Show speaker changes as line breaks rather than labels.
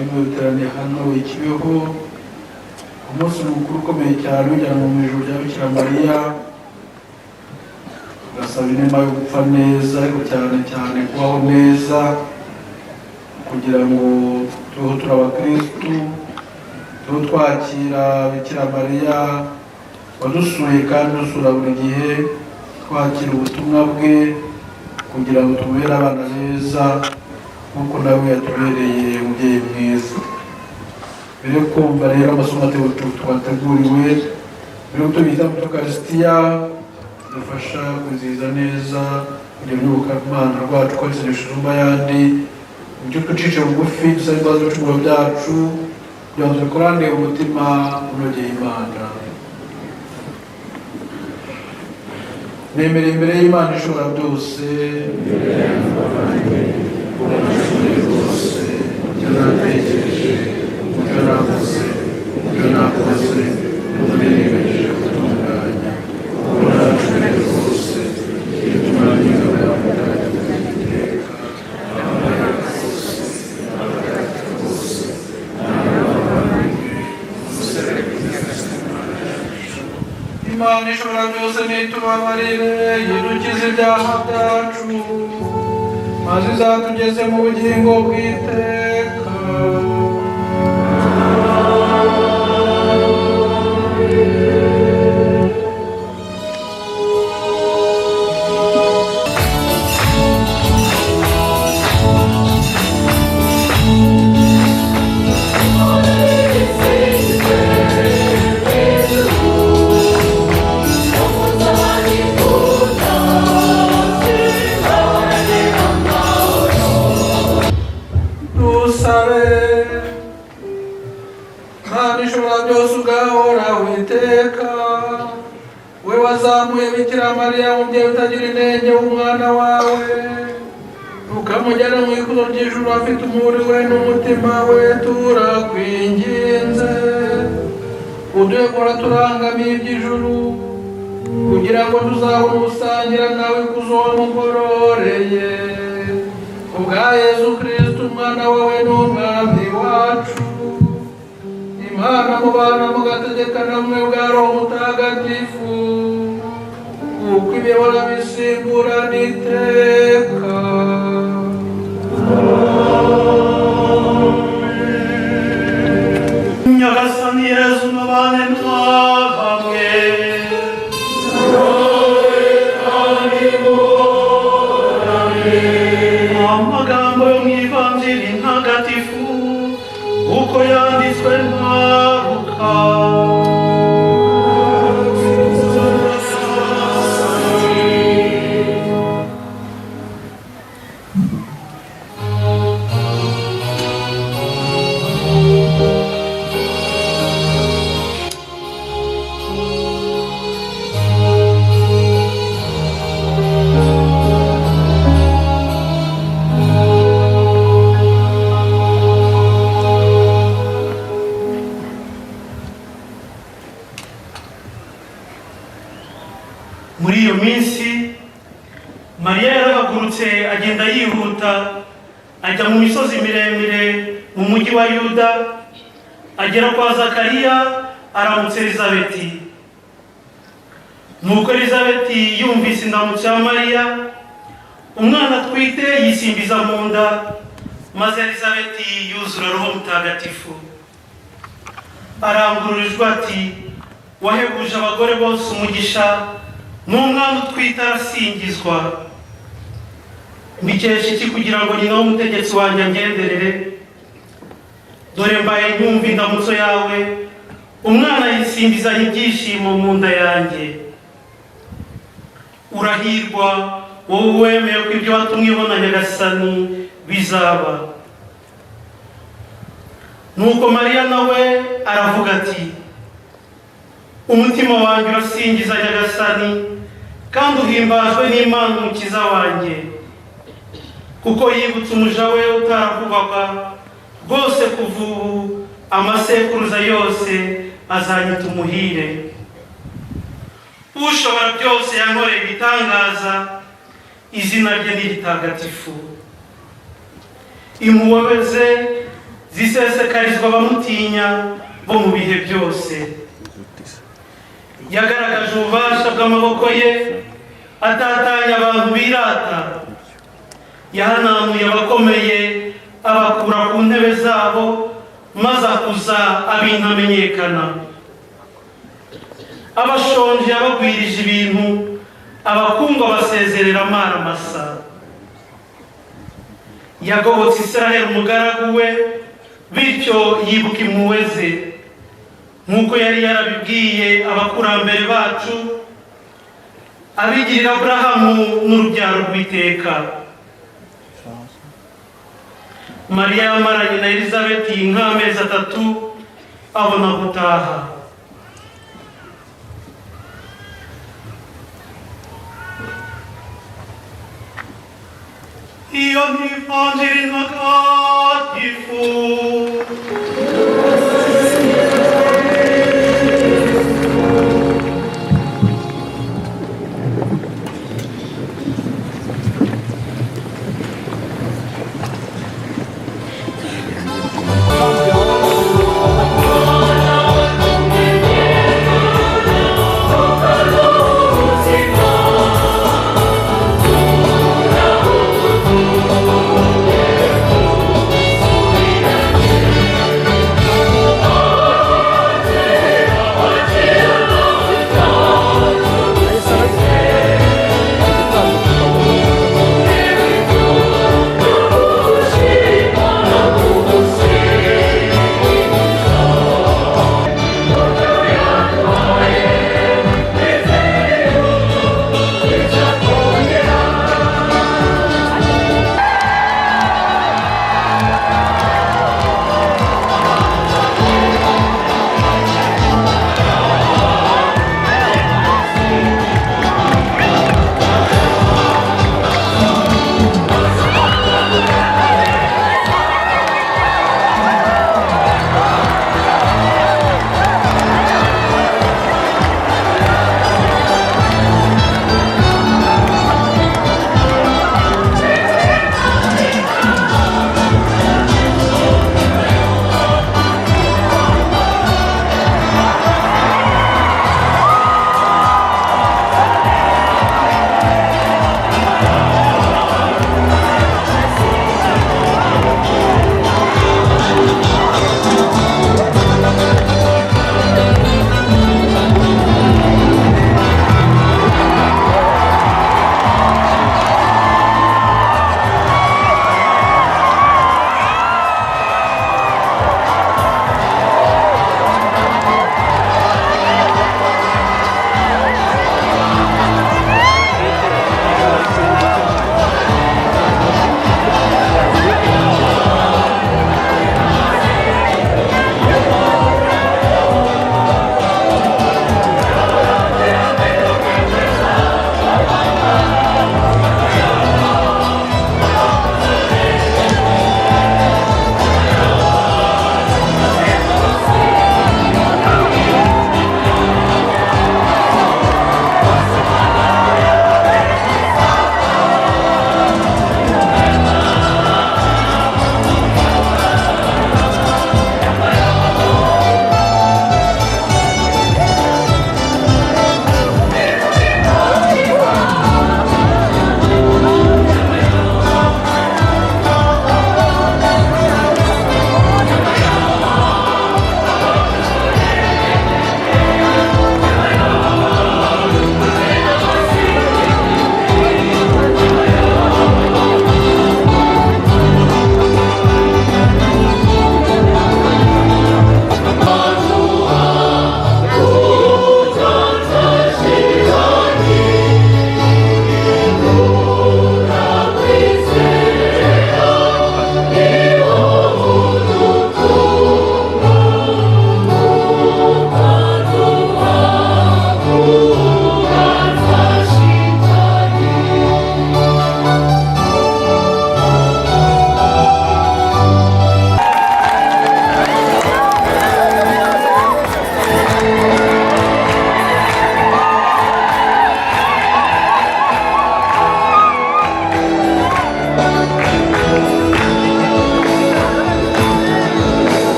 bavandimwe biteraniye hano i Kibeho umunsi mukuru ukomeye cyane ujyana mu ijuru rya Bikira Mariya, ugasaba inema yo gupfa neza ariko cyane cyane kubaho neza kugira ngo tubeho turi abakristu, tubeho twakira Bikira Mariya wadusuye kandi dusura buri gihe, twakira ubutumwa bwe kugira ngo tubere abana beza nk'uko nawe yatubereye umubyeyi mwiza. Mbere yo kumva rero amasomo twateguriwe, mbere yo tubita mu Eucharistia dufasha kwizihiza neza kugira ngo Imana rwacu ko risumba ayandi, ibyo ducishe bugufi dusaba imbabazi ibicumuro byacu kugira ngo dukorane umutima unogeye Imana. Nemereye imbere y'Imana ishobora byose, ibyo natekereje, ibyo navuze, ibyo nakoze, niyemeje gutunganya uracune rwose ibituma n'ingabo y'amateka Imana ishobora byose nitubabarire, yidukize ibyaha byacu maze izatugeze mu bugingo bw'iteka. Mana ishobora byose ugahoraho iteka, we wazamuye Bikira Mariya umubyeyi utagira inenge w'umwana wawe, ukamujyana mu ikuzo ry'ijuru afite umubiri we n'umutima we, turakwinginze uduhe guhora turangamiye iby'ijuru kugira ngo tuzabone ubusangira nawe ikuzo wamugororeye, kubwa Yezu Kristu umwana wawe n'umwami wacu. Imana mubana mugategekana mwe bwa Roho Mutagatifu, kuko ibihora bisimburana iteka.
Nyagasani Yezu mubane namwe. Amagambo yo mu Ivanjili ntagatifu uko yanditswe na Luka. Muri iyo minsi Mariya yarahagurutse agenda yihuta ajya mu misozi miremire mu mujyi wa Yuda, agera kwa Zakariya aramutsa Elizabeti. Nuko Elizabeti yumvise indamutso ya Mariya, umwana atwite yisimbiza mu nda, maze Elizabeti yuzura Roho Mutagatifu. Arangururijwe ati, wahebuje abagore bose umugisha, n'umwana utwite arasingizwa. Mbikesha iki kugira ngo nyina w'umutegetsi wanjye angenderere? Dore mbaye nyumva indamutso yawe, umwana yisimbizanya ibyishimo mu nda yanjye. Urahirwa wowe wemeye ko ibyo watumweho na Nyagasani bizaba. Nuko Mariya nawe aravuga ati, umutima wanjye urasingiza Nyagasani, kandi uhimbazwe n'Imana umukiza wanjye, kuko yibutse umuja we utaravugwaga, rwose kuva ubu amasekuruza yose azanyita umuhire. Ushobora byose yankoreye ibitangaza, izina rye ni ritagatifu. Impuhwe ze zisesekarizwa abamutinya bo mu bihe byose. Yagaragaje ububasha bw'amaboko ye atatanya abantu birata. Yahananuye abakomeye abakura ku ntebe zabo maze akuza abintamenyekana. Abashonje yabagwirije ibintu, abakundwa basezerera amara masa. Yagobotse Israheli umugaragu we, bityo yibuka impuhwe ze nk'uko yari yarabibwiye abakurambere bacu, abigirira Aburahamu n'urubyaro rw'iteka. Mariya yamaranye na Elizabeti nk'amezi 3 abona gutaha. Io mi fangere in magatifu